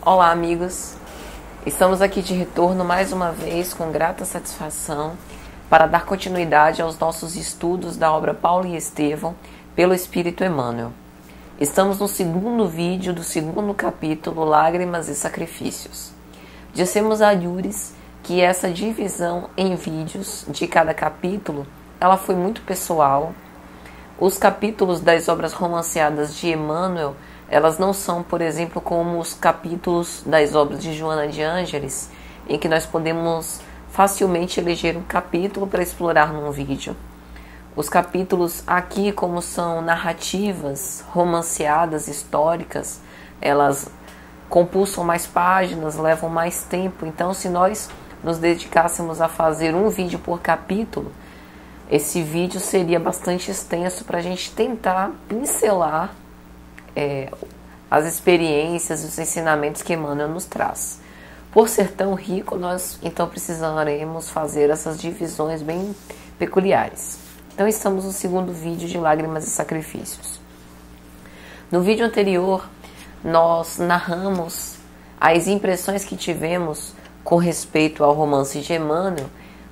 Olá, amigos! Estamos aqui de retorno mais uma vez com grata satisfação para dar continuidade aos nossos estudos da obra Paulo e Estevão pelo Espírito Emmanuel. Estamos no segundo vídeo do segundo capítulo, Lágrimas e Sacrifícios. Dissemos a Yures que essa divisão em vídeos de cada capítulo, ela foi muito pessoal. Os capítulos das obras romanceadas de Emmanuel, elas não são, por exemplo, como os capítulos das obras de Joana de Ângeles, em que nós podemos facilmente eleger um capítulo para explorar num vídeo. Os capítulos aqui, como são narrativas romanceadas, históricas, elas compulsam mais páginas, levam mais tempo. Então, se nós nos dedicássemos a fazer um vídeo por capítulo, esse vídeo seria bastante extenso para a gente tentar pincelar as experiências e os ensinamentos que Emmanuel nos traz. Por ser tão rico, nós então precisaremos fazer essas divisões bem peculiares. Então estamos no segundo vídeo de Lágrimas e Sacrifícios. No vídeo anterior, nós narramos as impressões que tivemos com respeito ao romance de Emmanuel,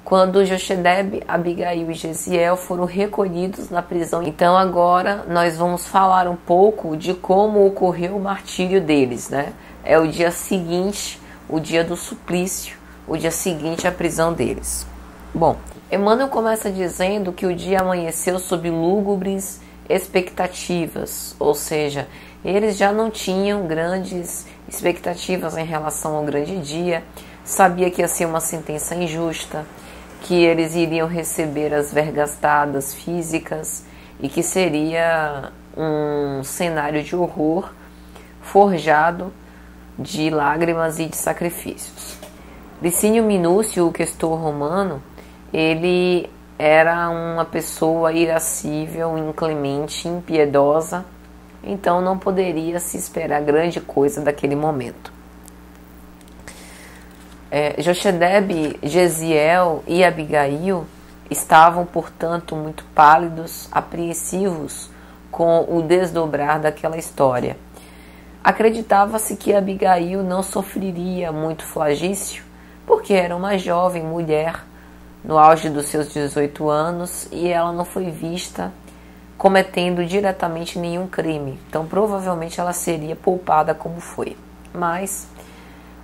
quando Jochebed, Abigail e Gesiel foram recolhidos na prisão. Então agora nós vamos falar um pouco de como ocorreu o martírio deles, né? É o dia seguinte, o dia do suplício, o dia seguinte à prisão deles. Bom, Emmanuel começa dizendo que o dia amanheceu sob lúgubres expectativas, ou seja, eles já não tinham grandes expectativas em relação ao grande dia, sabia que ia ser uma sentença injusta, que eles iriam receber as vergastadas físicas e que seria um cenário de horror forjado de lágrimas e de sacrifícios. Licínio Minúcio, o questor romano, ele era uma pessoa irascível, inclemente, impiedosa, então não poderia se esperar grande coisa daquele momento. Jochebed, Gesiel e Abigail estavam, portanto, muito pálidos, apreensivos com o desdobrar daquela história. Acreditava-se que Abigail não sofreria muito flagício, porque era uma jovem mulher no auge dos seus 18 anos e ela não foi vista cometendo diretamente nenhum crime. Então, provavelmente, ela seria poupada como foi. Mas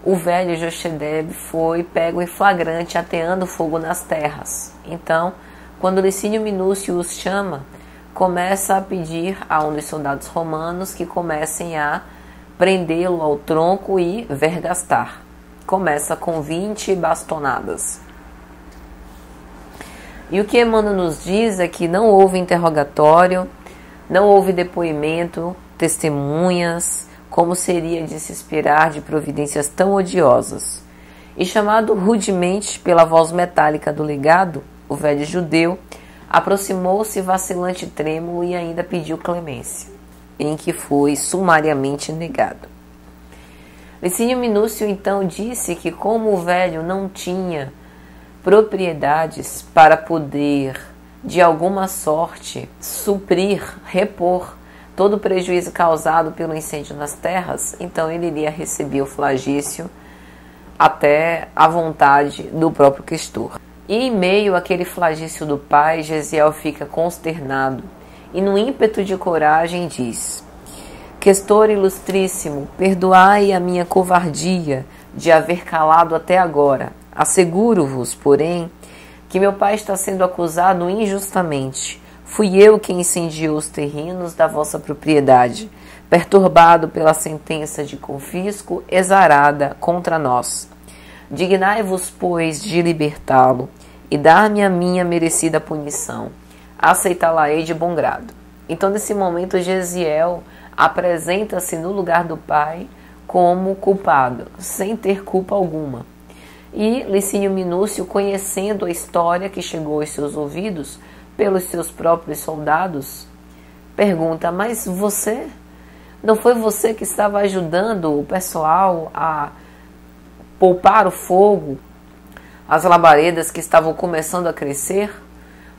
o velho Jochebed foi pego em flagrante ateando fogo nas terras. Então, quando Licínio Minúcio os chama, começa a pedir a um dos soldados romanos que comecem a prendê-lo ao tronco e vergastar. Começa com 20 bastonadas. E o que Emmanuel nos diz é que não houve interrogatório, não houve depoimento, testemunhas, como seria de se esperar de providências tão odiosas. E chamado rudemente pela voz metálica do legado, o velho judeu aproximou-se vacilante e trêmulo e ainda pediu clemência, em que foi sumariamente negado. Licínio Minúcio então disse que como o velho não tinha propriedades para poder, de alguma sorte, suprir, repor todo o prejuízo causado pelo incêndio nas terras, então ele iria receber o flagício até à vontade do próprio questor. E em meio àquele flagício do pai, Gesiel fica consternado e no ímpeto de coragem diz: Questor ilustríssimo, perdoai a minha covardia de haver calado até agora. Asseguro-vos, porém, que meu pai está sendo acusado injustamente. Fui eu quem incendiou os terrenos da vossa propriedade, perturbado pela sentença de confisco exarada contra nós. Dignai-vos, pois, de libertá-lo e dar-me a minha merecida punição. Aceitá-la-ei de bom grado. Então, nesse momento, Gesiel apresenta-se no lugar do pai como culpado, sem ter culpa alguma. E Licínio Minúcio, conhecendo a história que chegou aos seus ouvidos pelos seus próprios soldados, pergunta: mas você? Não foi você que estava ajudando o pessoal a poupar o fogo, as labaredas que estavam começando a crescer?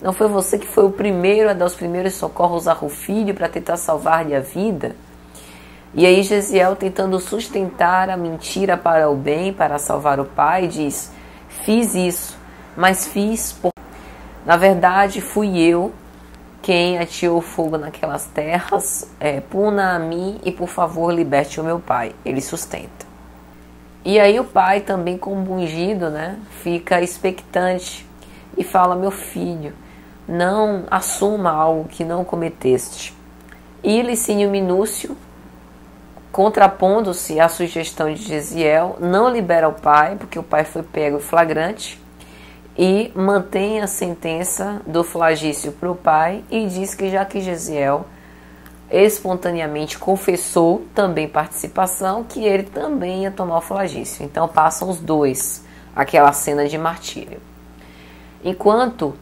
Não foi você que foi o primeiro a dar os primeiros socorros a Rufílio para tentar salvar-lhe a vida? E aí Jesiel, tentando sustentar a mentira para o bem, para salvar o pai, diz: fiz isso, mas fiz por... Na verdade, fui eu quem ateou fogo naquelas terras, puna a mim e por favor liberte o meu pai. Ele sustenta. E aí o pai, também compungido, né, fica expectante e fala: meu filho, não assuma algo que não cometeste. E Licínio Minúcio, contrapondo-se à sugestão de Jesiel, não libera o pai, porque o pai foi pego em flagrante, e mantém a sentença do flagício para o pai e diz que já que Jesiel espontaneamente confessou, também participação, que ele também ia tomar o flagício. Então passam os dois, aquela cena de martírio. Enquanto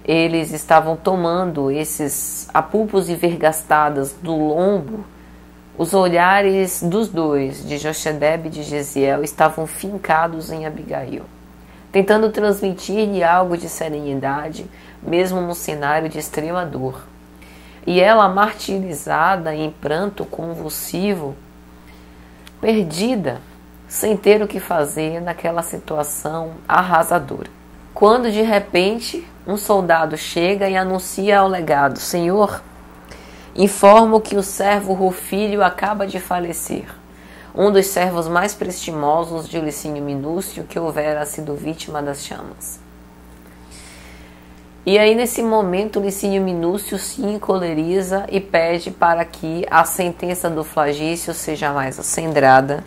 eles estavam tomando esses apulpos e vergastadas do lombo, os olhares dos dois, de Jochedebe e de Jesiel, estavam fincados em Abigail, tentando transmitir-lhe algo de serenidade, mesmo num cenário de extrema dor. E ela, martirizada em pranto convulsivo, perdida, sem ter o que fazer naquela situação arrasadora. Quando de repente um soldado chega e anuncia ao legado: Senhor, informo que o servo Rufílio acaba de falecer, um dos servos mais prestimosos de Licínio Minúcio que houvera sido vítima das chamas. E aí nesse momento Licínio Minúcio se encoleriza e pede para que a sentença do flagício seja mais acendrada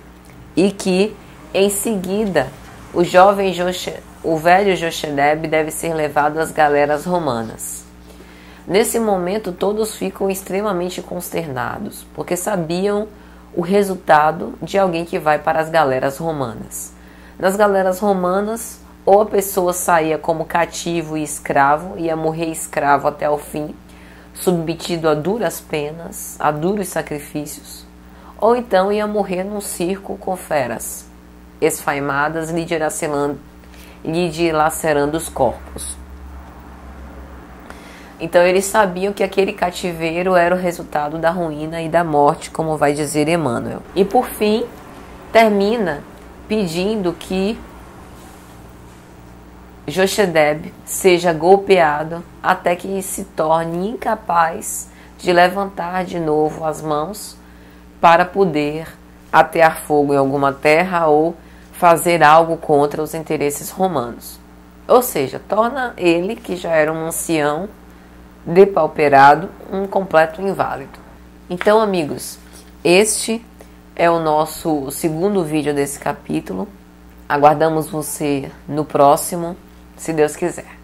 e que em seguida o velho Jochedebe deve ser levado às galeras romanas. Nesse momento todos ficam extremamente consternados, porque sabiam o resultado de alguém que vai para as galeras romanas. Nas galeras romanas, ou a pessoa saía como cativo e escravo, ia morrer escravo até o fim, submetido a duras penas, a duros sacrifícios, ou então ia morrer num circo com feras, esfaimadas, lhe dilacerando os corpos. Então eles sabiam que aquele cativeiro era o resultado da ruína e da morte, como vai dizer Emmanuel. E por fim, termina pedindo que Jochedebe seja golpeado até que se torne incapaz de levantar de novo as mãos para poder atear fogo em alguma terra ou fazer algo contra os interesses romanos. Ou seja, torna ele, que já era um ancião depauperado, um completo inválido. Então, amigos, este é o nosso segundo vídeo desse capítulo. Aguardamos você no próximo, se Deus quiser.